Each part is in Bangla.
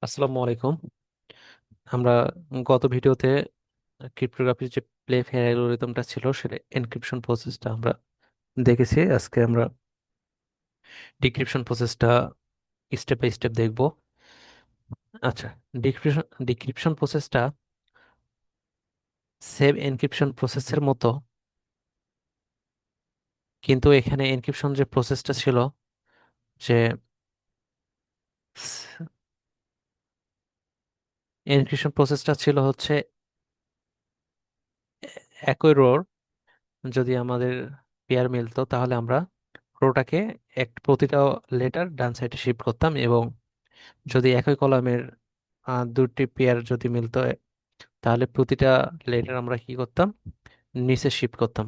আসসালামু আলাইকুম। আমরা গত ভিডিওতে ক্রিপ্টোগ্রাফির যে প্লে ফেয়ার অ্যালগরিদমটা ছিল সেটা এনক্রিপশন প্রসেসটা আমরা দেখেছি। আজকে আমরা ডিক্রিপশন প্রসেসটা স্টেপ বাই স্টেপ দেখব। আচ্ছা, ডিক্রিপশন প্রসেসটা সেভ এনক্রিপশন প্রসেসের মতো, কিন্তু এখানে এনক্রিপশন যে প্রসেসটা ছিল, যে এনক্রিপশন প্রসেসটা ছিল হচ্ছে একই রোর যদি আমাদের পেয়ার মিলতো তাহলে আমরা রোটাকে প্রতিটা লেটার ডান সাইডে শিফট করতাম, এবং যদি একই কলামের দুটি পেয়ার যদি মিলতো তাহলে প্রতিটা লেটার আমরা কি করতাম, নিচে শিফট করতাম।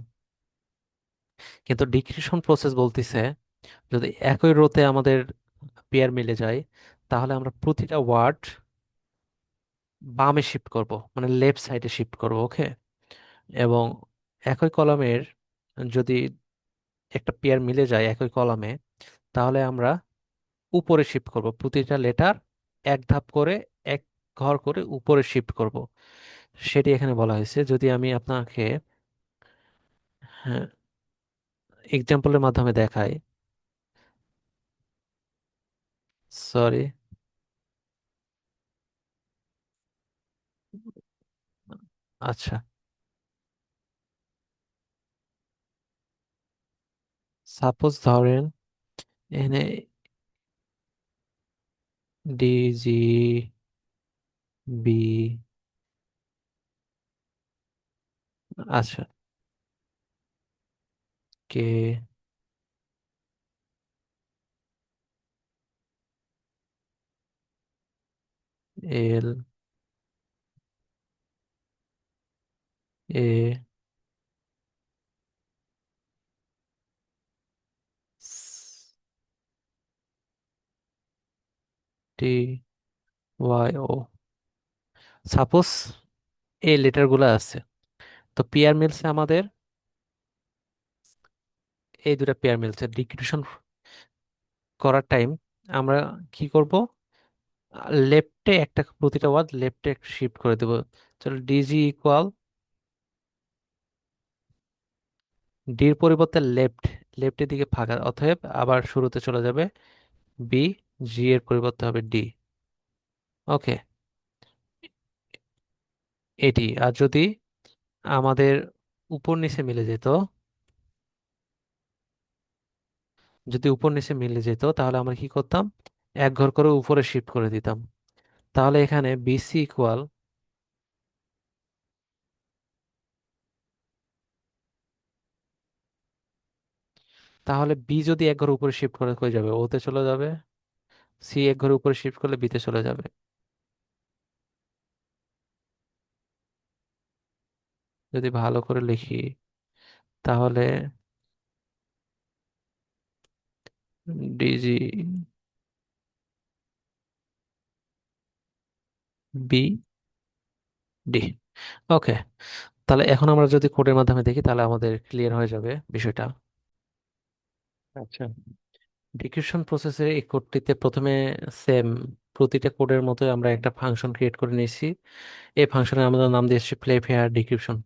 কিন্তু ডিক্রিপশন প্রসেস বলতেছে যদি একই রোতে আমাদের পেয়ার মিলে যায় তাহলে আমরা প্রতিটা ওয়ার্ড বামে শিফট করব, মানে লেফট সাইডে শিফট করব। ওকে, এবং একই কলামের যদি একটা পেয়ার মিলে যায় একই কলামে তাহলে আমরা উপরে শিফট করব, প্রতিটা লেটার এক ধাপ করে, এক ঘর করে উপরে শিফট করব। সেটি এখানে বলা হয়েছে। যদি আমি আপনাকে এক্সাম্পলের মাধ্যমে দেখাই। সরি। আচ্ছা, সাপোজ ধরেন এখানে ডি বি, আচ্ছা, কে এল এ টি ওয়াই ও। সাপোজ এই লেটার গুলো আছে, তো পেয়ার মিলছে আমাদের, এই দুটা পেয়ার মিলছে। ডিক্রিপশন করার টাইম আমরা কি করব, লেফটে একটা, প্রতিটা ওয়ার্ড লেফটে একটা শিফট করে দেবো। চলো ডিজি ইকুয়াল ডির পরিবর্তে লেফট, লেফটের দিকে ফাঁকা, অতএব আবার শুরুতে চলে যাবে বি, জি এর পরিবর্তে হবে ডি। ওকে, এটি। আর যদি আমাদের উপর নিচে মিলে যেত, যদি উপর নিচে মিলে যেত তাহলে আমরা কি করতাম, এক ঘর করে উপরে শিফট করে দিতাম। তাহলে এখানে বিসি ইকুয়াল, তাহলে বি যদি এক ঘর উপরে শিফট করে হয়ে যাবে, ওতে চলে যাবে। সি এক ঘর উপরে শিফট করলে বিতে চলে যাবে। যদি ভালো করে লিখি তাহলে ডিজি বি ডি। ওকে, তাহলে এখন আমরা যদি কোডের মাধ্যমে দেখি তাহলে আমাদের ক্লিয়ার হয়ে যাবে বিষয়টা। আচ্ছা, ডিক্রিপশন প্রসেসের এই কোডটিতে প্রথমে সেম প্রতিটা কোডের মতো আমরা একটা ফাংশন ক্রিয়েট করে নিয়েছি। এই ফাংশনে আমরা নাম দিয়েছি প্লে ফেয়ার ডিক্রিপশন।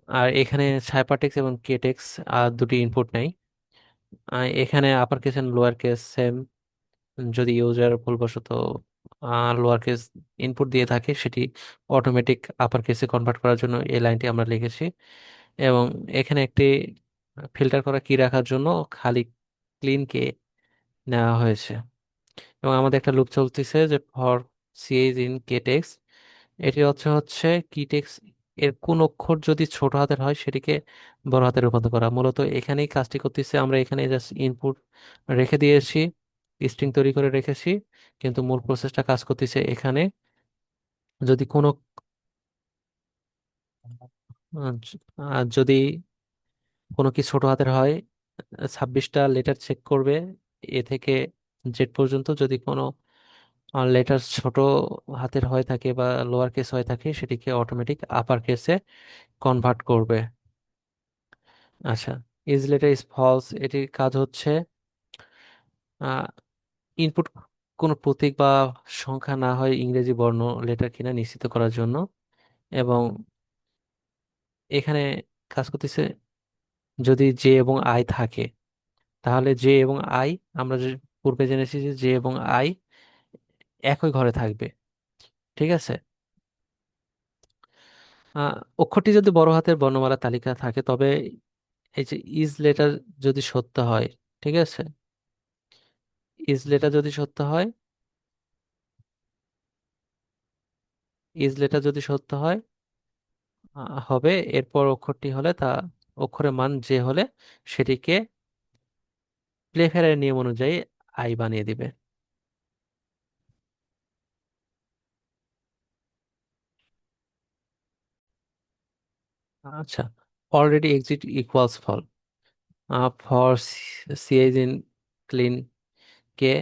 আর এখানে সাইপারটেক্স এবং কেটেক্স আর দুটি ইনপুট নেই। এখানে upper case and lower case same. যদি ইউজার ভুলবশত লোয়ার কেস ইনপুট দিয়ে থাকে সেটি অটোমেটিক আপার কেসে কনভার্ট করার জন্য এই লাইনটি আমরা লিখেছি। এবং এখানে একটি ফিল্টার করা কি রাখার জন্য খালি ক্লিন কে নেওয়া হয়েছে। এবং আমাদের একটা লুপ চলতেছে যে ফর সিএইচ ইন কেটেক্স, এটি হচ্ছে কিটেক্স এর কোন অক্ষর যদি ছোট হাতের হয় সেটিকে বড় হাতে রূপান্তর করা। মূলত এখানেই কাজটি করতেছে, আমরা এখানে জাস্ট ইনপুট রেখে দিয়েছি, স্ট্রিং তৈরি করে রেখেছি, কিন্তু মূল প্রসেসটা কাজ করতেছে এখানে। যদি কোনো যদি কোনো কি ছোট হাতের হয়, 26টা লেটার চেক করবে এ থেকে জেড পর্যন্ত। যদি কোনো লেটার ছোট হাতের হয়ে থাকে বা লোয়ার কেস হয়ে থাকে সেটিকে অটোমেটিক আপার কেসে কনভার্ট করবে। আচ্ছা, ইজ লেটার ইজ ফলস, এটির কাজ হচ্ছে ইনপুট কোনো প্রতীক বা সংখ্যা না হয় ইংরেজি বর্ণ লেটার কিনা নিশ্চিত করার জন্য। এবং এখানে কাজ করতেছে, যদি জে এবং আই থাকে তাহলে জে এবং আই, আমরা যে পূর্বে জেনেছি যে জে এবং আই একই ঘরে থাকবে। ঠিক আছে। আহ, অক্ষরটি যদি বড় হাতের বর্ণমালা তালিকা থাকে তবে এই যে ইজ লেটার যদি সত্য হয়, ঠিক আছে, ইজ লেটার যদি সত্য হয়, ইজ লেটার যদি সত্য হয় হবে, এরপর অক্ষরটি হলে তা অক্ষরের মান যে হলে সেটিকে প্লেফেয়ারের নিয়ম অনুযায়ী আই বানিয়ে দিবে। আচ্ছা, already exit equals fall for সিএজ ইন ক্লিন কে।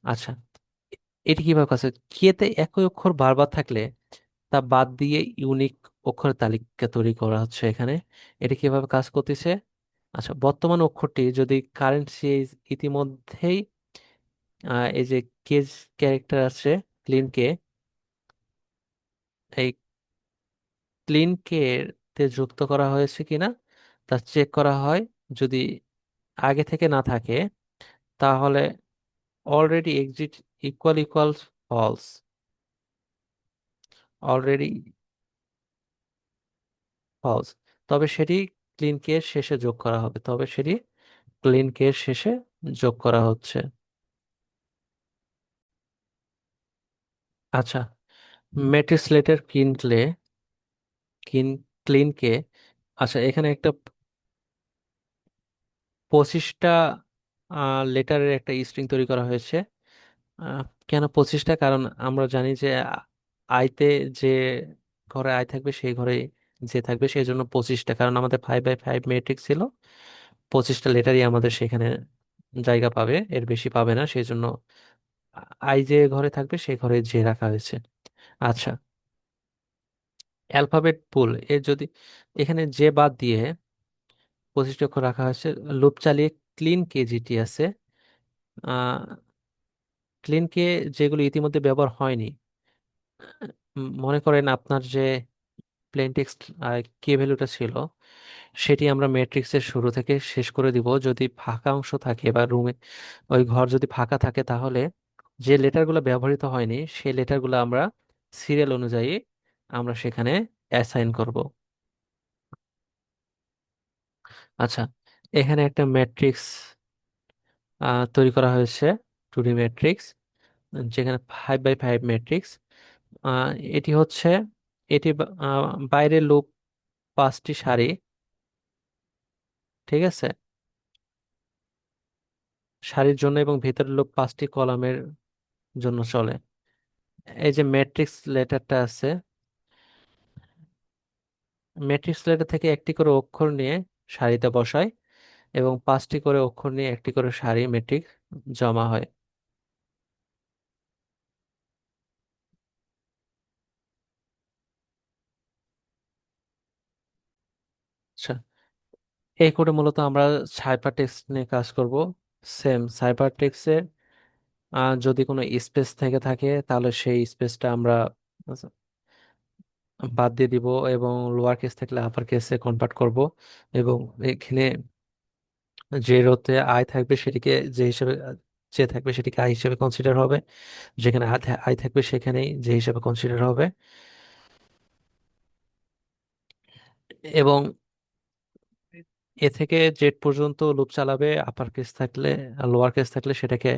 আচ্ছা, এটি কিভাবে কাজ করে? কেতে একই অক্ষর বারবার থাকলে তা বাদ দিয়ে ইউনিক অক্ষরের তালিকা তৈরি করা হচ্ছে এখানে। এটি কিভাবে কাজ করতেছে? আচ্ছা, বর্তমান অক্ষরটি যদি কারেন্ট সিএজ ইতিমধ্যেই এই যে কেজ ক্যারেক্টার আছে ক্লিন কে, এই ক্লিন কে তে যুক্ত করা হয়েছে কিনা তা চেক করা হয়। যদি আগে থেকে না থাকে তাহলে already exit equal false, already false, তবে সেটি ক্লিন কের শেষে যোগ করা হবে, তবে সেটি ক্লিন কের শেষে যোগ করা হচ্ছে। আচ্ছা, মেটিসলেটের কিন ক্লিন কে। আচ্ছা, এখানে একটা 25টা লেটারের একটা স্ট্রিং তৈরি করা হয়েছে। আহ, কেন 25টা? কারণ আমরা জানি যে আইতে যে ঘরে আই থাকবে সেই ঘরে যে থাকবে, সেই জন্য 25টা, কারণ আমাদের 5 বাই 5 ম্যাট্রিক্স ছিল। 25টা লেটারই আমাদের সেখানে জায়গা পাবে, এর বেশি পাবে না, সেই জন্য আই যে ঘরে থাকবে সেই ঘরে যে রাখা হয়েছে। আচ্ছা, অ্যালফাবেট পুল এর যদি এখানে যে বাদ দিয়ে 25টি অক্ষর রাখা হয়েছে, লুপ চালিয়ে ক্লিন কে যেটি আছে, আহ ক্লিন কে যেগুলো ইতিমধ্যে ব্যবহার হয়নি, মনে করেন আপনার যে প্লেন টেক্সট কে ভ্যালুটা ছিল সেটি আমরা ম্যাট্রিক্সের শুরু থেকে শেষ করে দিব। যদি ফাঁকা অংশ থাকে বা রুমে ওই ঘর যদি ফাঁকা থাকে তাহলে যে লেটারগুলো ব্যবহৃত হয়নি সেই লেটারগুলো আমরা সিরিয়াল অনুযায়ী আমরা সেখানে অ্যাসাইন করব। আচ্ছা, এখানে একটা ম্যাট্রিক্স তৈরি করা হয়েছে, 2D ম্যাট্রিক্স, যেখানে 5 বাই 5 ম্যাট্রিক্স। আহ, এটি হচ্ছে এটি বাইরের লুপ 5টি সারি, ঠিক আছে, সারির জন্য, এবং ভেতরের লুপ 5টি কলামের জন্য চলে। এই যে ম্যাট্রিক্স লেটারটা আছে, ম্যাট্রিক্স লেটার থেকে একটি করে অক্ষর নিয়ে সারিতে বসায় এবং 5টি করে অক্ষর নিয়ে একটি করে সারি ম্যাট্রিক্স জমা হয়। আচ্ছা, এই কোডে মূলত আমরা সাইফার টেক্সট নিয়ে কাজ করব। সেম সাইফার টেক্সটের যদি কোনো স্পেস থেকে থাকে তাহলে সেই স্পেসটা আমরা বাদ দিয়ে দিব, এবং লোয়ার কেস থাকলে আপার কেসে কনভার্ট করব। এবং এখানে যে রোতে আই থাকবে সেটিকে যে হিসেবে যে থাকবে সেটিকে আই হিসেবে কনসিডার হবে, যেখানে আই থাকবে সেখানেই যে হিসেবে কনসিডার হবে। এবং এ থেকে জেড পর্যন্ত লুপ চালাবে, আপার কেস থাকলে আর লোয়ার কেস থাকলে সেটাকে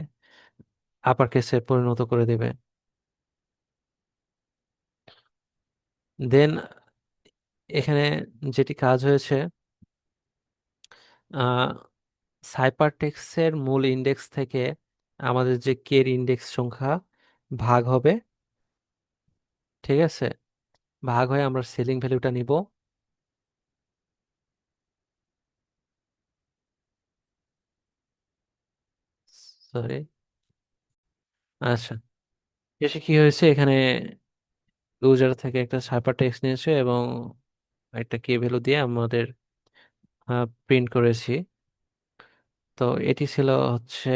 আপার কেসে পরিণত করে দেবে। দেন এখানে যেটি কাজ হয়েছে, সাইপারটেক্সের মূল ইন্ডেক্স থেকে আমাদের যে কের ইন্ডেক্স সংখ্যা ভাগ হবে, ঠিক আছে, ভাগ হয়ে আমরা সিলিং ভ্যালুটা নিব। সরি। আচ্ছা, শেষে কি হয়েছে, এখানে ইউজার থেকে একটা সাইপারটেক্স নিয়েছে এবং একটা কে ভ্যালু দিয়ে আমাদের প্রিন্ট করেছি। তো এটি ছিল হচ্ছে